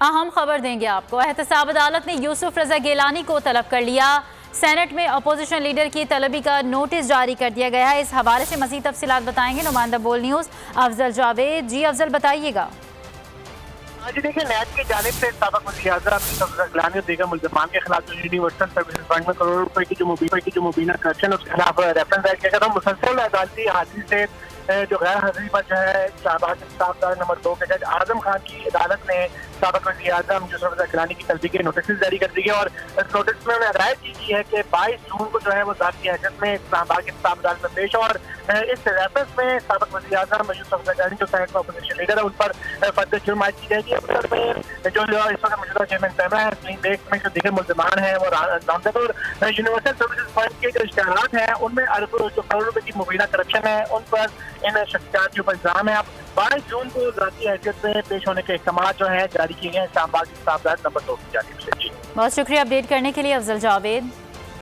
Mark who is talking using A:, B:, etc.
A: اہم خبر دیں گے آپ کو۔ احتساب عدالت نے یوسف رضا گیلانی کو طلب کر لیا۔ سینٹ میں اپوزیشن لیڈر کی طلبی کا نوٹس جاری کر دیا گیا ہے۔ اس حوالے سے مزید تفصیلات بتائیں گے نمائندہ بول نیوز افضل جاوید۔ جی افضل، بتائیے گا۔
B: جی دیکھیں، نیب کی جانب سے سابق وزیر اعظم یوسف رضا گیلانی اور دیگر ملزمان کے خلاف یونیورسل سروسز فنڈ میں کروڑوں روپے کی جو مبینہ کرپشن اس کے خلاف ریفرنس دائر کیا گیا تھا۔ مسلسل عدالتی حاضری سے جو غیر حاضری پر جو ہے شہباز انصاف دار نمبر 2 کے جج اعظم خان کی عدالت نے سابق وزیر اعظم یوسف رضا گیلانی کی طلبی کے نوٹسز جاری کر دیے اور اس نوٹس میں انہیں ہدایت کی ہے کہ 22 جون کو جو ہے وہ ذاتی حیثیت میں اسلام آباد کے انصاف عدالت میں پیش ہو اور اس ریفرنس میں سابق وزیر اعظم یوسف رضا گیلانی جو سینٹ میں اپوزیشن لیڈر ہے ان پر فرد جرم عائد کی جائے گی۔ اصل میں جو اس وقت موجودہ چیئرمین صاحبہ ہے سلیم بیگ میں جو دیگر ملزمان ہیں وہ نامزد اور یونیورسل سروسز فنڈ کے جو اشتہارات ہیں ان میں اربوں جو کروڑوں روپے کی مبینہ کرپشن ہے ان پر ان شخصیات کے اوپر الزام ہے۔ اب 22 جون کو ذاتی حیثیت میں پیش ہونے کے احکامات جو ہیں جاری کیے گئے ہیں اسلام آباد کی انصاف عدالت نمبر 2 کی جانب سے۔ جی
A: بہت شکریہ اپڈیٹ کرنے کے لیے افضل جاوید۔